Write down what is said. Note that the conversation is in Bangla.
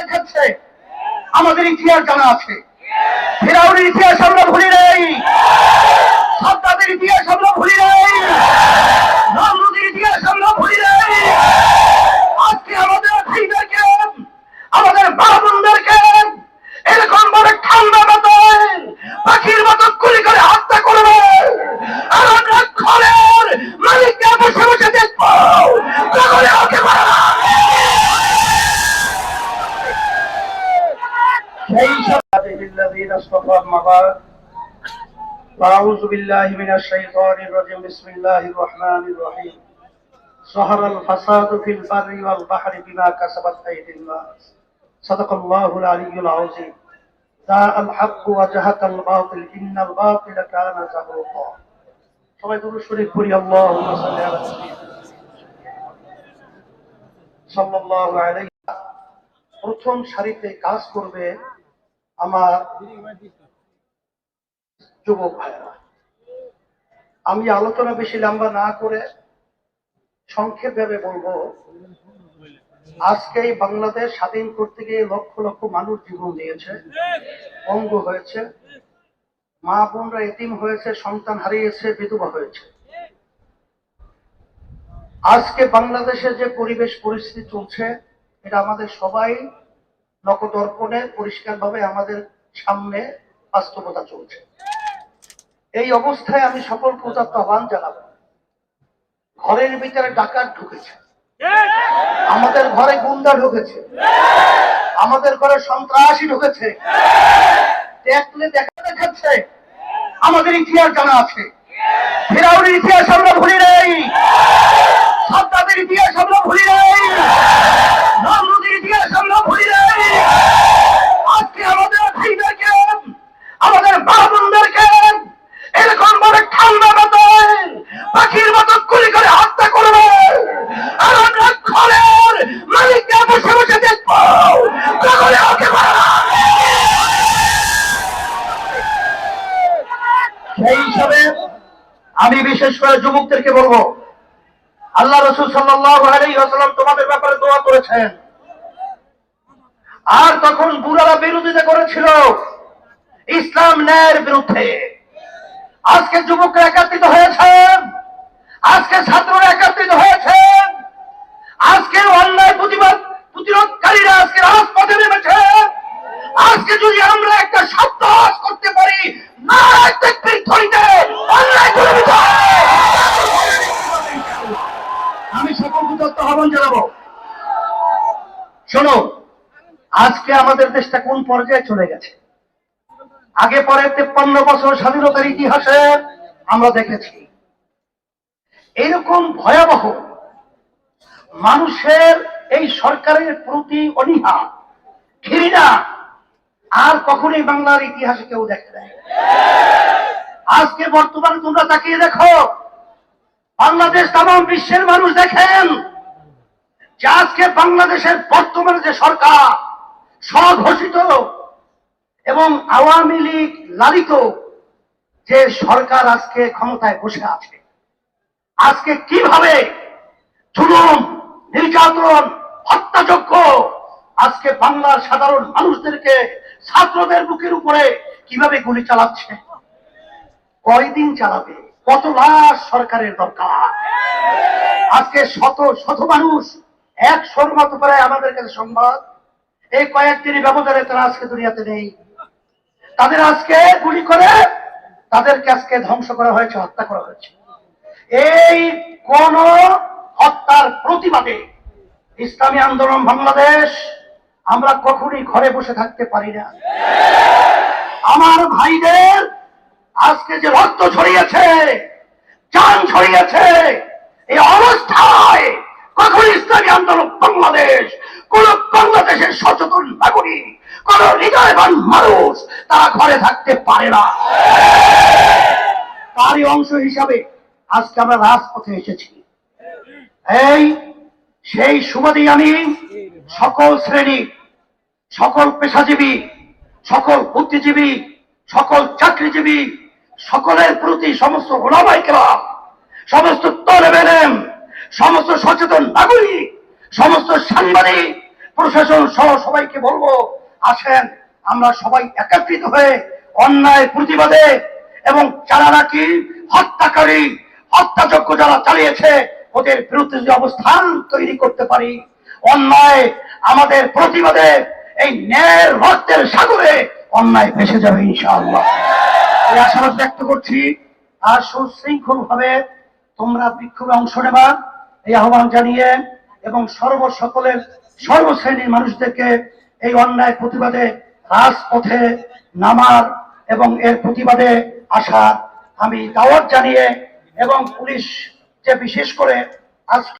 দেখাচ্ছে। আমাদের ইতিহাস জানা আছে, ফিরাউনের ইতিহাস আমরা ভুলি নাই, সাদ্দাতের ইতিহাস আমরা ভুলি নাই, নমরুদের ইতিহাস আমরা ভুলি নাই। আজকে আমাদের ভাইদেরকে, আমাদের মা বোনদেরকে এরকম ভাবে ঠান্ডা মাথায় পাখির মতো গুলি করে হত্যা করবে, আর আমরা ঘরের মালিককে বসে বসে দেখবো তাহলে ওকে মারা। أعوذ بالله من الشيطان الرجيم بسم الله الرحمن الرحيم ظهر الفساد في البر والبحر بما كسبت أيدي الناس صدق الله العلي العظيم جاء الحق وزهق الباطل إن الباطل كان زهوقا সবাই দুরূদ শরীফ পড়ি আল্লাহুম্মা সাল্লি আলা সাল্লাল্লাহু আলাইহি। প্রথম সারিতে কাজ করবে আমার যুবক ভাইরা। আমি আলোচনা বেশি লম্বা না করে সংক্ষেপ ভাবে বলবো, আজকে বাংলাদেশ স্বাধীন করতে গিয়ে লক্ষ লক্ষ মানুষ জীবন দিয়েছে, পঙ্গু হয়েছে, মা বোনরা এতিম হয়েছে, সন্তান হারিয়েছে, বিধবা হয়েছে। আজকে বাংলাদেশে যে পরিবেশ পরিস্থিতি চলছে এটা আমাদের সবাই নখদর্পণে পরিষ্কার ভাবে আমাদের সামনে বাস্তবতা চলছে। এই অবস্থায় আমি সকল প্রজাত আহ্বান জানাবো, ঘরের ভিতরে ডাকাত ঢুকেছে, আমাদের ঘরে গুন্ডা ঢুকেছে, আমাদের ঘরে সন্ত্রাসী ঢুকেছে, দেখলে দেখা দেখাচ্ছে। আমাদের ইতিহাস জানা আছে, ফিরাউনের ইতিহাস আমরা ভুলি নাই, সাদ্দাতের ইতিহাস আমরা ভুলি নাই, নমরুদের ইতিহাস আমরা ভুলি নাই। আজকে আমাদের ভাইদেরকে, আমাদের মা বোনদেরকে এরকম ভাবে ঠান্ডা মাথায় পাখির মতো গুলি করে হত্যা করবে, আর আমরা ঘরের মালিককে বসে বসে দেখবো তাহলে ওকে মারা। সেই হিসাবে আমি বিশেষ করে যুবকদেরকে বলবো, আল্লাহ রাসূল সাল্লাল্লাহু আলাইহি ওয়াসাল্লাম তোমাদের ব্যাপারে দোয়া করেছেন, আর তখন বুড়ারা বিরোধিতা করেছিল ইসলাম ন্যায়ের বিরুদ্ধে। আজকে যুবকরা একত্রিত হয়েছেন, আজকে ছাত্ররা একত্রিত হয়েছেন, আজকে অন্যায় প্রতিরোধকারীরা আজকে রাজপথে নেমেছে। আজকে যদি আমরা একটা শব্দ করতে পারি না আমি সকল প্রদত্ত আহ্বান জানাবো। শোনো, আজকে আমাদের দেশটা কোন পর্যায়ে চলে গেছে। আগে পরে 53 বছর স্বাধীনতার ইতিহাসে আমরা দেখেছি এরকম ভয়াবহ মানুষের এই সরকারের প্রতি অনীহা, ঘৃণা আর কখনোই বাংলার ইতিহাসে কেউ দেখে নাই। আজকে বর্তমানে তোমরা তাকিয়ে দেখো, বাংলাদেশ তামাম বিশ্বের মানুষ দেখেন যে আজকে বাংলাদেশের বর্তমানে যে সরকার স্বঘোষিত এবং আওয়ামী লীগ লালিত যে সরকার আজকে ক্ষমতায় বসে আছে, আজকে কিভাবে জুলুম, নির্যাতন, হত্যাযজ্ঞ আজকে বাংলার সাধারণ মানুষদেরকে, ছাত্রদের বুকের উপরে কিভাবে গুলি চালাচ্ছে, কয়দিন চালাবে, কত লাশ সরকারের দরকার। আজকে শত শত মানুষ 100-র মতো প্রায় আমাদের কাছে সংবাদ, এই কয়েকদিনই ব্যবধানে তারা আজকে দুনিয়াতে নেই। তাদের আজকে গুলি করে তাদেরকে আজকে ধ্বংস করা হয়েছে, হত্যা করা হয়েছে। এই কোন হত্যার প্রতিবাদে ইসলামী আন্দোলন বাংলাদেশ আমরা কখনোই ঘরে বসে থাকতে পারি না। আমার ভাইদের আজকে যে রক্ত ছড়িয়েছে, জান ছড়িয়েছে, এই অবস্থায় কখন ইসলামী আন্দোলন বাংলাদেশ, কোন বাংলাদেশের সচেতন নাগরিক, কোন হৃদয়বান মানুষ তারা ঘরে থাকতে পারে না। তারই অংশ হিসাবে আজকে আমরা রাজপথে এসেছি। সেই সুবাদে আমি সকল শ্রেণী, সকল পেশাজীবী, সকল বুদ্ধিজীবী, সকল চাকরিজীবী, সকলের প্রতি, সমস্ত ওলামায়ে কেরাম, সমস্ত তলেব ইলম, সমস্ত সচেতন নাগরিক, সমস্ত সাংবাদিক, প্রশাসন সহ সবাইকে বলবো, আসেন আমরা সবাই একত্রিত হয়ে অন্যায় প্রতিবাদে এবং যারা নাকি হত্যাকারী, হত্যাযজ্ঞ যারা চালিয়েছে ওদের বিরুদ্ধে যে অবস্থান তৈরি করতে পারি, অন্যায় আমাদের প্রতিবাদে এই ন্যায়ের রক্তের সাগরে অন্যায় ভেসে যাবে ইনশাআল্লাহ। এই আশাবাদ ব্যক্ত করছি। আর সুশৃঙ্খল ভাবে তোমরা বিক্ষোভে অংশ নেবা এই আহ্বান জানিয়ে এবং সকলের সর্বশ্রেণীর মানুষদেরকে এই অন্যায় প্রতিবাদে রাজপথে নামার এবং এর প্রতিবাদে আসা আমি দাওয়াত জানিয়ে এবং পুলিশ যে বিশেষ করে আজ